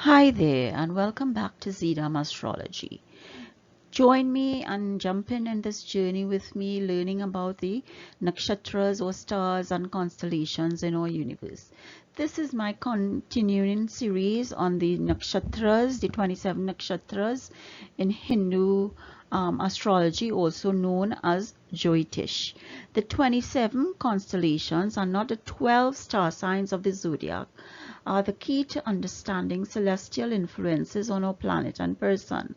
Hi there, and welcome back to Janam Astrology. Join me and jump in this journey with me, learning about the nakshatras or stars and constellations in our universe. This is my continuing series on the nakshatras, the 27 nakshatras in Hindu astrology, also known as Jyotish. The 27 constellations are not the 12 star signs of the zodiac, are the key to understanding celestial influences on our planet and person.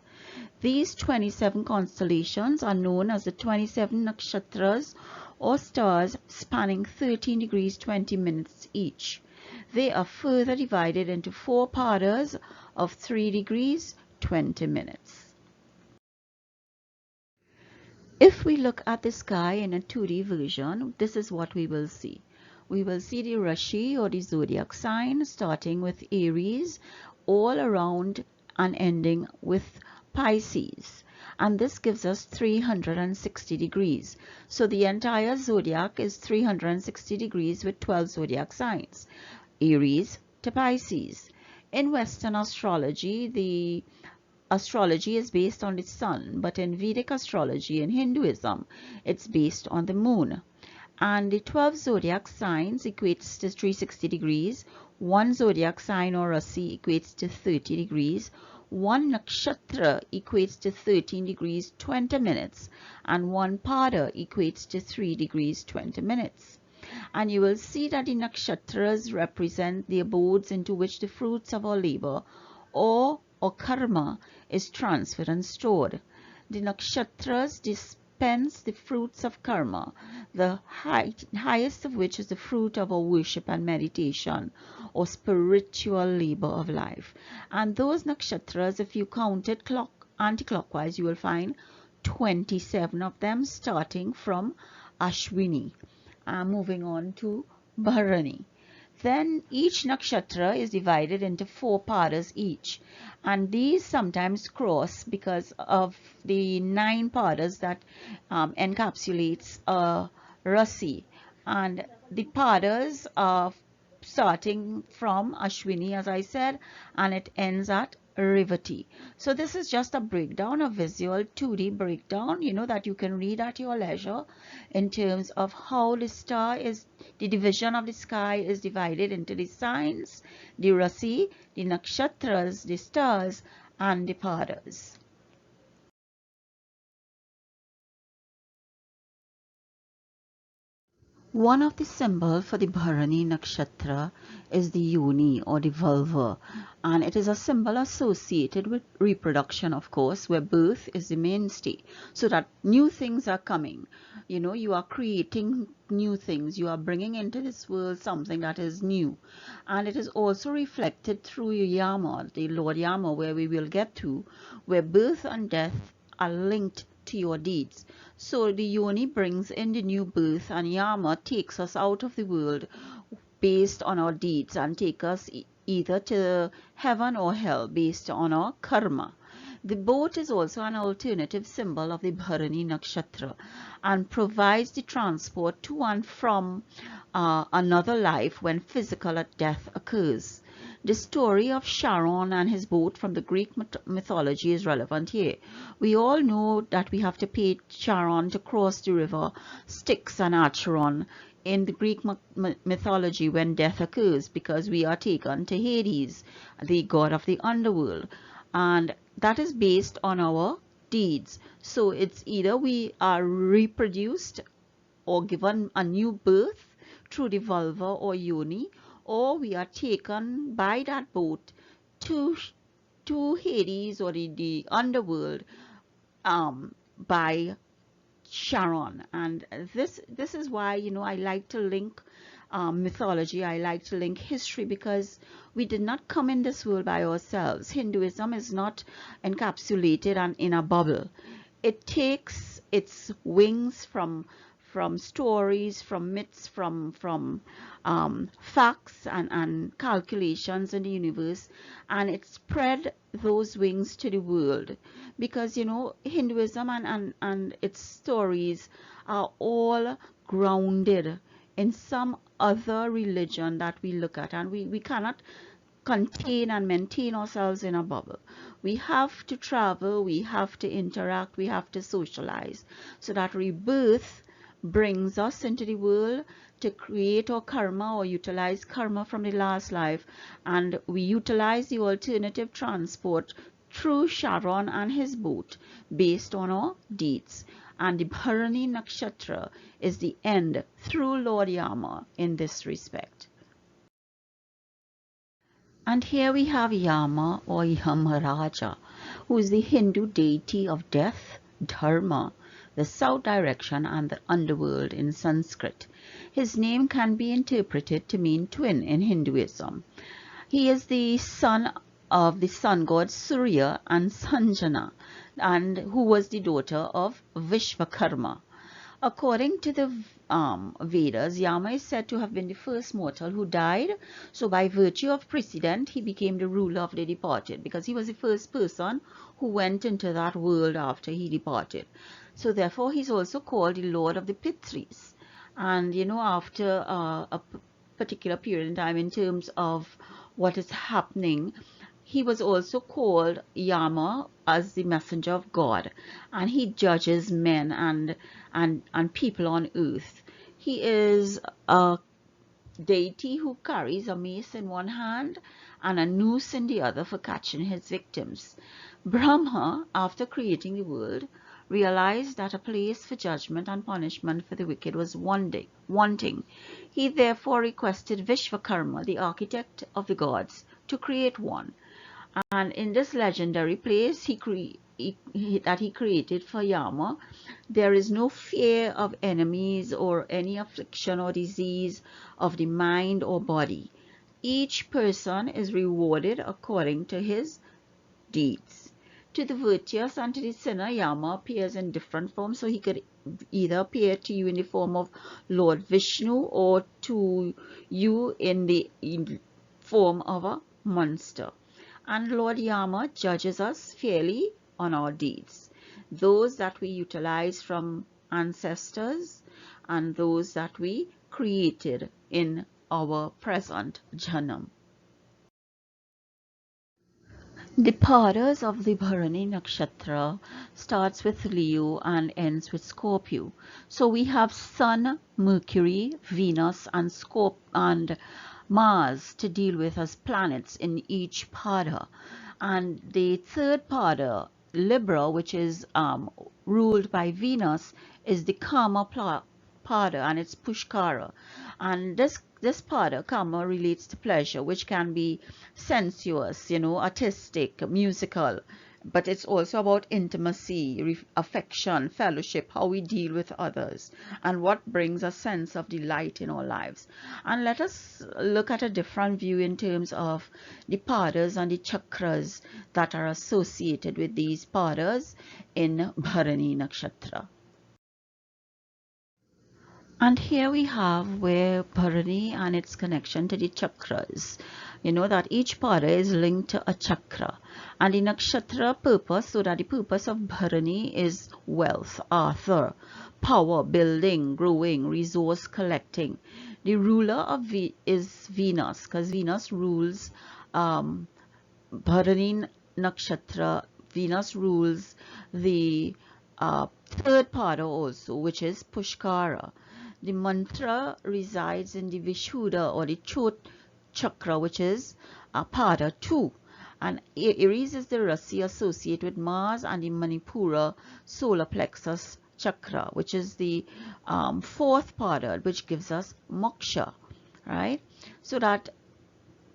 These 27 constellations are known as the 27 nakshatras or stars spanning 13 degrees 20 minutes each. They are further divided into 4 padas of 3 degrees 20 minutes. If we look at the sky in a 2D version, this is what we will see. We will see the Rashi or the zodiac sign starting with Aries all around and ending with Pisces, and this gives us 360 degrees. So the entire zodiac is 360 degrees with 12 zodiac signs, Aries to Pisces. In Western astrology, the astrology is based on the sun, but in Vedic astrology and Hinduism, it's based on the moon. And the 12 zodiac signs equates to 360 degrees, one zodiac sign or rasi equates to 30 degrees, one nakshatra equates to 13 degrees 20 minutes, and one pada equates to 3 degrees 20 minutes. And you will see that the nakshatras represent the abodes into which the fruits of our labor or karma is transferred and stored. The nakshatras dispense the fruits of karma, the highest of which is the fruit of our worship and meditation or spiritual labor of life. And those nakshatras, if you count it anti-clockwise, you will find 27 of them starting from Ashwini, moving on to Bharani. Then each nakshatra is divided into 4 padas each, and these sometimes cross because of the 9 padas that encapsulates a rasi, and the padas are starting from Ashwini, as I said, and it ends at Revati. So this is just a breakdown, a visual 2D breakdown, that you can read at your leisure in terms of how the division of the sky is divided into the signs, the rasi, the nakshatras, the stars, and the padas. One of the symbols for the Bharani nakshatra is the yoni or the vulva, and it is a symbol associated with reproduction, of course, where birth is the mainstay, so that new things are coming. You are creating new things, you are bringing into this world something that is new, and it is also reflected through Yama, the Lord Yama, where we will get to, where birth and death are linked to your deeds. So the yoni brings in the new birth, and Yama takes us out of the world based on our deeds and take us either to heaven or hell based on our karma. The boat is also an alternative symbol of the Bharani nakshatra and provides the transport to and from another life when physical death occurs. The story of Charon and his boat from the Greek mythology is relevant here. We all know that we have to pay Charon to cross the river Styx and Acheron in the Greek mythology when death occurs, because we are taken to Hades, the god of the underworld, and that is based on our deeds. So it's either we are reproduced or given a new birth through the vulva or yoni, or we are taken by that boat to Hades or the underworld by Charon. And this is why I like to link mythology, I like to link history, because we did not come in this world by ourselves. Hinduism is not encapsulated and in a bubble. It takes its wings from stories, from myths, from facts and calculations in the universe, and it spread those wings to the world, because Hinduism and its stories are all grounded in some other religion that we look at, and we cannot contain and maintain ourselves in a bubble. We have to travel, we have to interact, we have to socialize. So that rebirth brings us into the world to create our karma or utilize karma from the last life, and we utilize the alternative transport through Sharon and his boat based on our deeds. And the Bharani nakshatra is the end through Lord Yama in this respect. And here we have Yama or Yamaraja, who is the Hindu deity of death, dharma, the south direction, and the underworld in Sanskrit. His name can be interpreted to mean twin in Hinduism. He is the son of the sun god Surya and Sanjana, and who was the daughter of Vishvakarma. According to the Vedas, Yama is said to have been the first mortal who died. So by virtue of precedent, he became the ruler of the departed, because he was the first person who went into that world after he departed. So therefore, he's also called the Lord of the Pitris. And after a particular period in time, in terms of what is happening, he was also called Yama as the messenger of God, and he judges men and people on earth. He is a deity who carries a mace in one hand and a noose in the other for catching his victims. Brahma, after creating the world, realized that a place for judgment and punishment for the wicked was wanting. He therefore requested Vishvakarma, the architect of the gods, to create one. And in this legendary place that he created for Yama, there is no fear of enemies or any affliction or disease of the mind or body. Each person is rewarded according to his deeds. To the virtuous and to the sinner, Yama appears in different forms, so he could either appear to you in the form of Lord Vishnu or to you in the form of a monster. And Lord Yama judges us fairly on our deeds, those that we utilize from ancestors and those that we created in our present Janam. The paras of the Bharani nakshatra starts with Leo and ends with Scorpio. So we have Sun, Mercury, Venus, and Mars to deal with as planets in each pada. And the third pada, Libra, which is ruled by Venus, is the Kama pada, and it's Pushkara. And this pada, Kama, relates to pleasure, which can be sensuous, artistic, musical, but it's also about intimacy, affection, fellowship, how we deal with others, and what brings a sense of delight in our lives. And let us look at a different view in terms of the padas and the chakras that are associated with these padas in Bharani nakshatra. And here we have where Bharani and its connection to the chakras. That each pada is linked to a chakra. And the nakshatra purpose, so that the purpose of Bharani is wealth, arthur, power, building, growing, resource collecting. The ruler is Venus, because Venus rules Bharani nakshatra. Venus rules the third pada also, which is Pushkara. The mantra resides in the Vishuddha or the Chot chakra, which is pada 2. And Aries is the Rasi associated with Mars, and the Manipura solar plexus chakra, which is the fourth pada, which gives us moksha, right? So that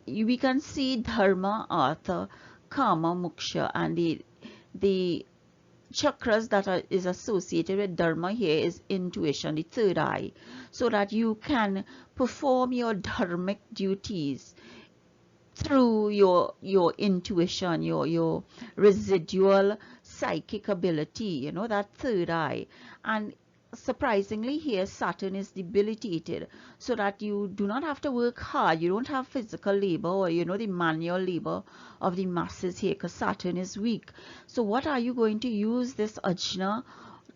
we can see dharma, artha, kama, moksha, and the chakras that is associated with dharma here is intuition, the third eye, so that you can perform your dharmic duties through your intuition, your residual psychic ability, that third eye. And surprisingly here Saturn is debilitated, so that you do not have to work hard. You don't have physical labor or the manual labor of the masses here, because Saturn is weak. So what are you going to use this Ajna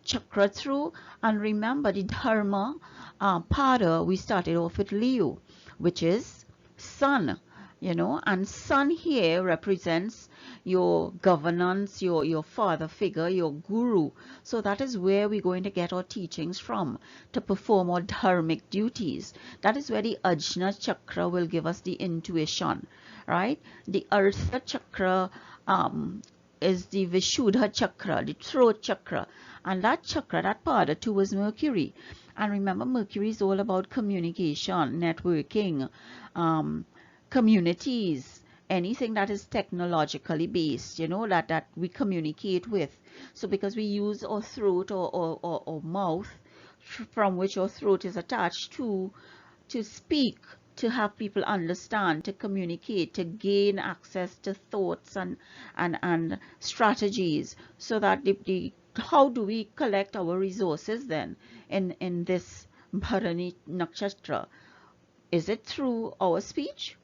chakra through? And remember, the dharma pada, we started off with Leo, which is sun, you know, and sun here represents your governance, your father figure, your guru. So that is where we're going to get our teachings from to perform our dharmic duties. That is where the Ajna chakra will give us the intuition, right? The Artha chakra is the Vishuddha chakra, the throat chakra, and that chakra, that pada too, was Mercury. And remember, Mercury is all about communication, networking, communities, anything that is technologically based, you know, that we communicate with. So because we use our throat or mouth, from which our throat is attached to speak, to have people understand, to communicate, to gain access to thoughts and strategies, so that the how do we collect our resources then in this Bharani nakshatra? Is it through our speech?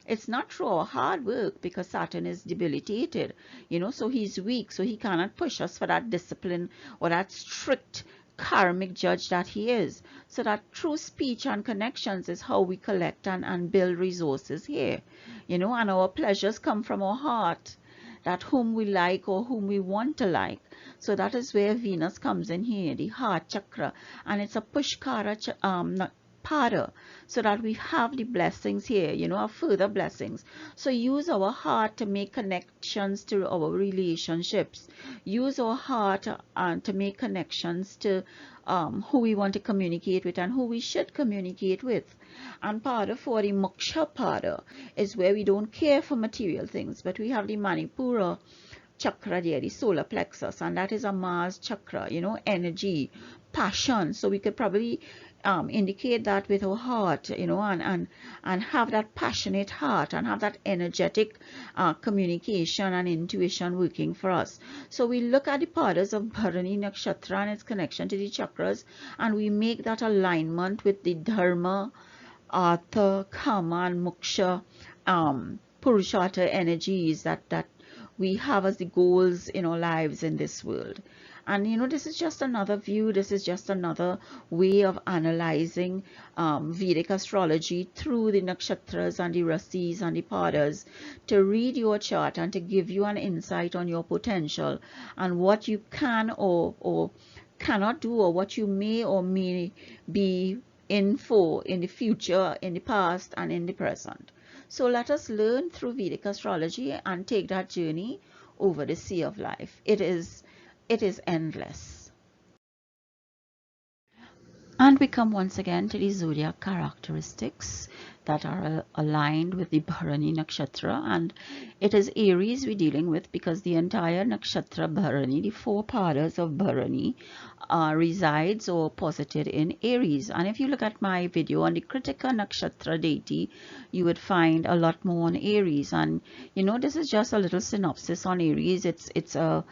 It's not through our hard work, because Saturn is debilitated, you know, so he's weak, so he cannot push us for that discipline or that strict karmic judge that he is. So that through speech and connections is how we collect and build resources here, you know, and our pleasures come from our heart, that whom we like or whom we want to like. So that is where Venus comes in here, the heart chakra, and it's a pushkara pada, so that we have the blessings here, you know, our further blessings. So use our heart to make connections to our relationships. Use our heart to make connections to who we want to communicate with and who we should communicate with. And pada for the moksha pada is where we don't care for material things, but we have the Manipura chakra there, the solar plexus, and that is a Mars chakra, you know, energy, passion. So we could probably indicate that with our heart, you know, and have that passionate heart and have that energetic communication and intuition working for us. So we look at the padas of Bharani nakshatra and its connection to the chakras, and we make that alignment with the dharma, artha, kama, and moksha, purushartha energies that we have as the goals in our lives in this world. And you know, this is just another view, this is just another way of analyzing Vedic astrology through the nakshatras and the rasis and the padas, to read your chart and to give you an insight on your potential and what you can or cannot do, or what you may or may be in for in the future, in the past, and in the present. So let us learn through Vedic astrology and take that journey over the sea of life. It is endless. And we come once again to the zodiac characteristics that are aligned with the Bharani nakshatra, and it is Aries we're dealing with, because the entire nakshatra Bharani, the four padas of Bharani, resides or posited in Aries. And if you look at my video on the Kritika nakshatra deity, you would find a lot more on Aries. And you know, this is just a little synopsis on Aries. It's a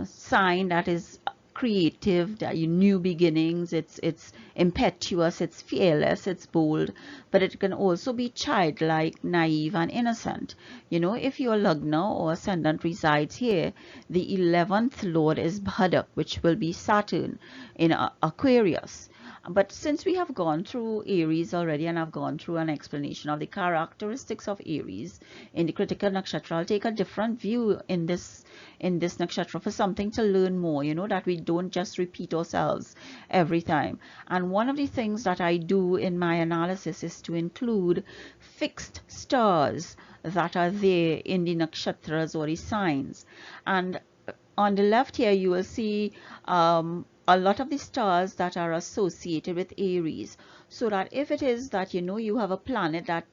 sign that is creative, new beginnings. It's impetuous, it's fearless, it's bold, but it can also be childlike, naive, and innocent. You know, if your lagna or ascendant resides here, the 11th lord is Bhadak, which will be Saturn in Aquarius. But since we have gone through Aries already, and I've gone through an explanation of the characteristics of Aries in the Kritika nakshatra, I'll take a different view in this nakshatra for something to learn more, you know, that we don't just repeat ourselves every time. And one of the things that I do in my analysis is to include fixed stars that are there in the nakshatras or the signs. And on the left here, you will see a lot of the stars that are associated with Aries. So that if it is that, you know, you have a planet that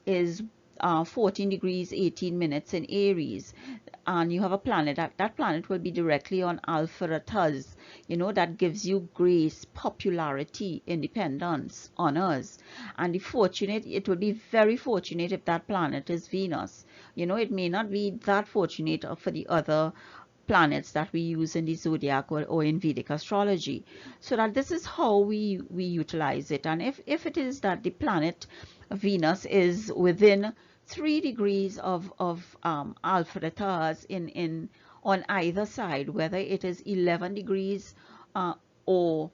is 14 degrees 18 minutes in Aries, and you have a planet, that planet will be directly on Alpha Rathas, you know, that gives you grace, popularity, independence, honors. And it will be very fortunate if that planet is Venus. You know, it may not be that fortunate for the other planets that we use in the zodiac or in Vedic astrology. So that this is how we utilize it. And if it is that the planet Venus is within 3 degrees of Alpha Rathas in on either side, whether it is 11 degrees or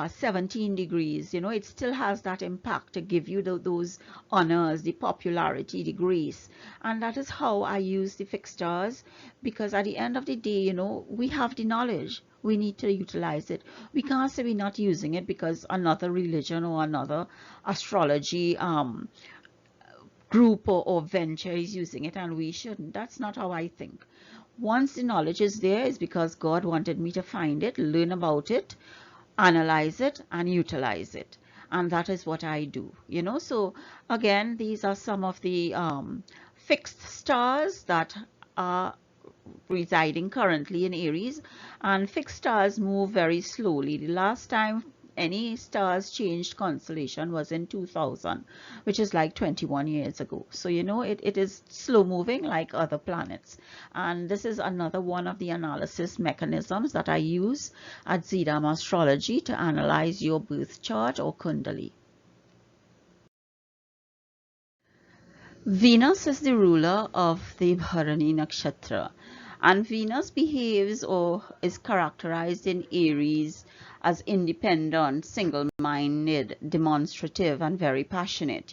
17 degrees, it still has that impact to give you those honors, the popularity, the grace. And that is how I use the fixed stars, because at the end of the day, we have the knowledge. We need to utilize it. We can't say we're not using it because another religion or another astrology group or venture is using it and we shouldn't. That's not how I think. Once the knowledge is there, it's because God wanted me to find it, learn about it, analyze it, and utilize it. And that is what I do. So again, these are some of the fixed stars that are residing currently in Aries, and fixed stars move very slowly. The last time any stars changed constellation was in 2000, which is like 21 years ago. So it is slow moving like other planets. And this is another one of the analysis mechanisms that I use at Janam Astrology to analyze your birth chart or kundali. Venus is the ruler of the Bharani nakshatra, and Venus behaves or is characterized in Aries as independent, single-minded, demonstrative, and very passionate.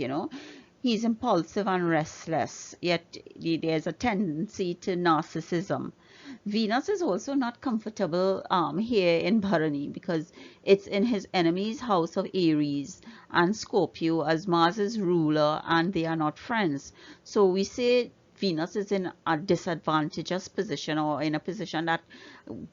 He's impulsive and restless, yet there's a tendency to narcissism. Venus is also not comfortable here in Bharani because it's in his enemy's house of Aries and Scorpio as Mars's ruler, and they are not friends. So we say Venus is in a disadvantageous position, or in a position that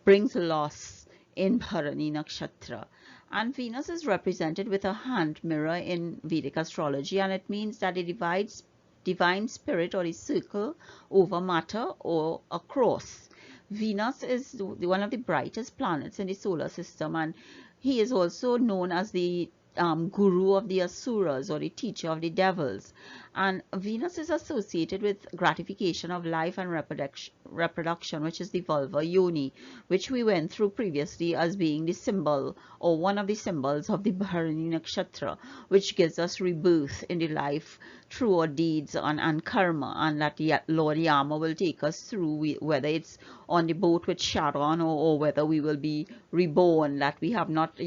brings loss in Bharani nakshatra. And Venus is represented with a hand mirror in Vedic astrology, and it means that it divides divine spirit or a circle over matter or a cross. Venus is one of the brightest planets in the solar system, and he is also known as the guru of the asuras, or the teacher of the devils. And Venus is associated with gratification of life and reproduction, which is the vulva yoni, which we went through previously as being the symbol or one of the symbols of the Bharani nakshatra, which gives us rebirth in the life through our deeds and karma, and that Lord Yama will take us through, whether it's on the boat with Sharon, or whether we will be reborn, that we have not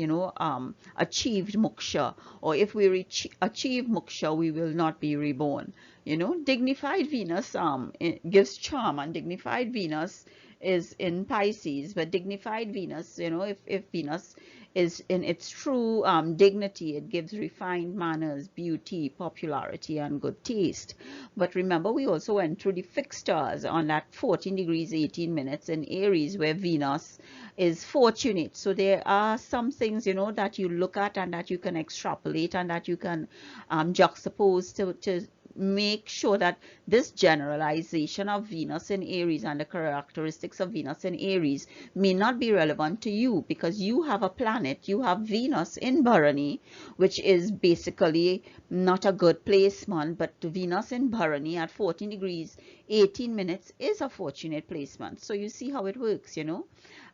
achieved moksha, or if we achieve moksha we will not be reborn. Dignified Venus gives charm, and dignified Venus is in Pisces. But dignified Venus, if Venus is in its true dignity, it gives refined manners, beauty, popularity, and good taste. But remember, we also went through the fixed stars on that 14 degrees 18 minutes in Aries, where Venus is fortunate. So there are some things that you look at and that you can extrapolate and that you can juxtapose to make sure that this generalization of Venus in Aries and the characteristics of Venus in Aries may not be relevant to you, because you have a planet, you have Venus in Bharani, which is basically not a good placement, but Venus in Bharani at 14 degrees 18 minutes is a fortunate placement. So you see how it works.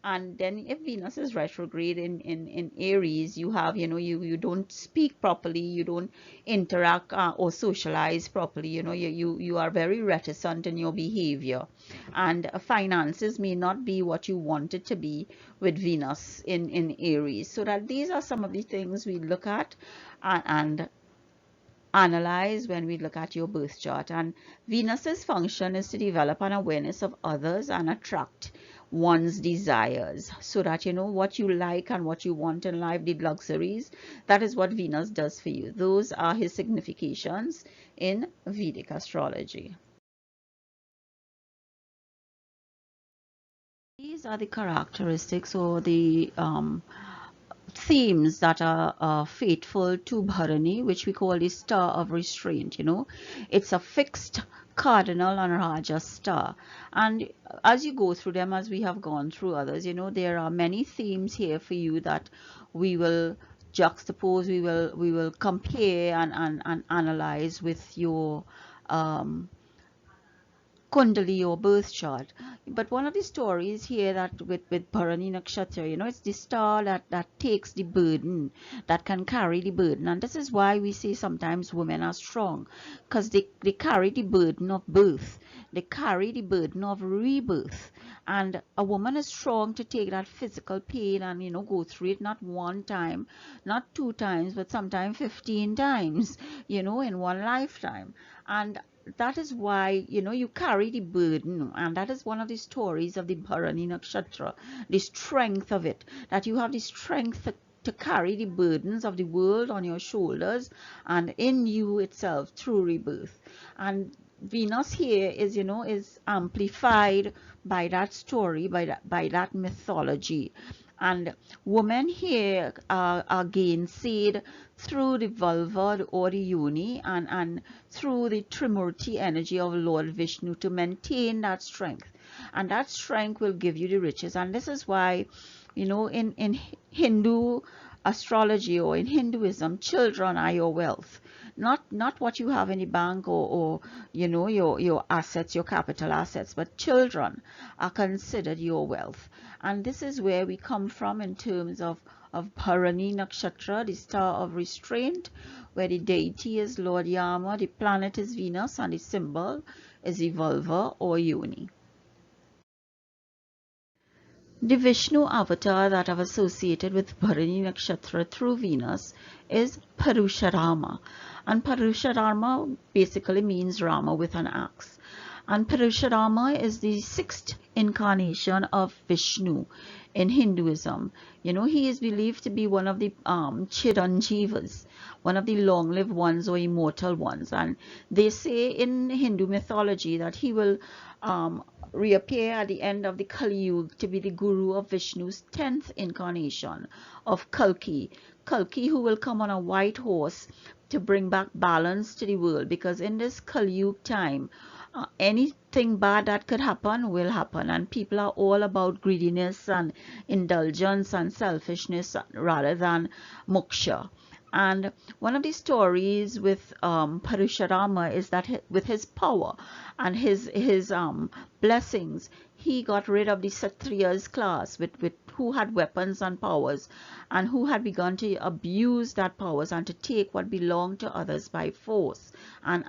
And then if Venus is retrograde in Aries, you have, you don't speak properly, you don't interact or socialize properly, you are very reticent in your behavior, and finances may not be what you want it to be with Venus in Aries. So that these are some of the things we look at and analyze when we look at your birth chart. And Venus's function is to develop an awareness of others and attract one's desires, so that what you like and what you want in life, the luxuries, that is what Venus does for you. Those are his significations in Vedic astrology. These are the characteristics or the themes that are faithful to Bharani, which we call the star of restraint. It's a fixed cardinal and Raja star, and as you go through them, as we have gone through others, there are many themes here for you that we will juxtapose, we will compare and analyze with your Kundali or birth chart. But one of the stories here that with Bharani nakshatra, it's the star that takes the burden, that can carry the burden. And this is why we say sometimes women are strong, because they carry the burden of birth, they carry the burden of rebirth, And a woman is strong to take that physical pain and, you know, go through it not one time, not two times, but sometimes 15 times, you know, in one lifetime. And that is why, you know, you carry the burden, and that is one of the stories of the Bharani nakshatra, the strength of it, that you have the strength to carry the burdens of the world on your shoulders and in you itself through rebirth. And Venus here is, you know, is amplified by that story, by that mythology. And women here are gainsaid through the vulva or the yoni, and through the Trimurti energy of Lord Vishnu to maintain that strength. And that strength will give you the riches. And this is why, you know, in Hindu astrology or in Hinduism, children are your wealth. Not what you have in the bank, or you know, your assets, your capital assets, but children are considered your wealth. And this is where we come from in terms of Bharani nakshatra, the star of restraint, where the deity is Lord Yama, the planet is Venus, and the symbol is the vulva or yoni. The Vishnu avatar that I've associated with Bharani nakshatra through Venus is Purushudama. And Purushudama basically means Rama with an axe. And Purushudama is the sixth incarnation of Vishnu in Hinduism. You know, he is believed to be one of the Chiranjivas, one of the long-lived ones or immortal ones. And they say in Hindu mythology that he will reappear at the end of the Kali Yuga to be the guru of Vishnu's 10th incarnation of Kalki. Kalki, who will come on a white horse to bring back balance to the world, because in this Kali Yuga time, anything bad that could happen will happen, and people are all about greediness and indulgence and selfishness rather than moksha. And one of the stories with Purushudama is that with his power and his blessings, he got rid of the Kshatriyas class, with who had weapons and powers, and who had begun to abuse that powers and to take what belonged to others by force, and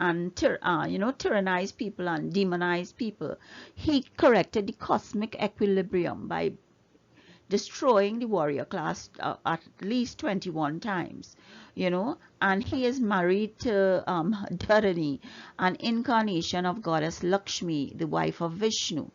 you know, tyrannize people and demonize people. He corrected the cosmic equilibrium by destroying the warrior class at least 21 times, you know. And he is married to Dharani, an incarnation of goddess Lakshmi, the wife of Vishnu,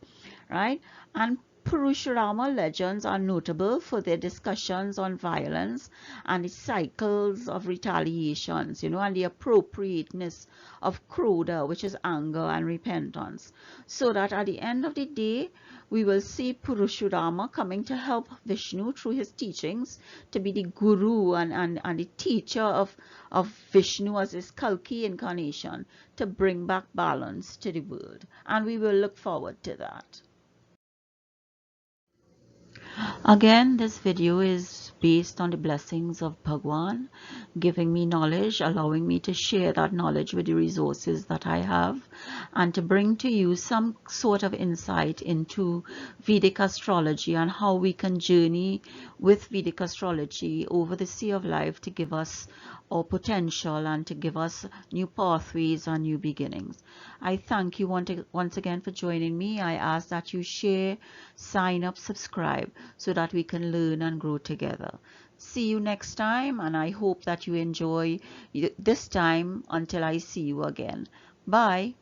right? And Purushurama legends are notable for their discussions on violence and the cycles of retaliations, you know, and the appropriateness of krodha, which is anger and repentance. So that at the end of the day, we will see Purushurama coming to help Vishnu through his teachings, to be the guru and the teacher of Vishnu as his Kalki incarnation, to bring back balance to the world. And we will look forward to that. Again, this video is based on the blessings of Bhagwan, giving me knowledge, allowing me to share that knowledge with the resources that I have, and to bring to you some sort of insight into Vedic astrology and how we can journey with Vedic astrology over the sea of life to give us our potential and to give us new pathways and new beginnings. I thank you once again for joining me. I ask that you share, sign up, subscribe, so that we can learn and grow together. See you next time, and I hope that you enjoy this time until I see you again. Bye.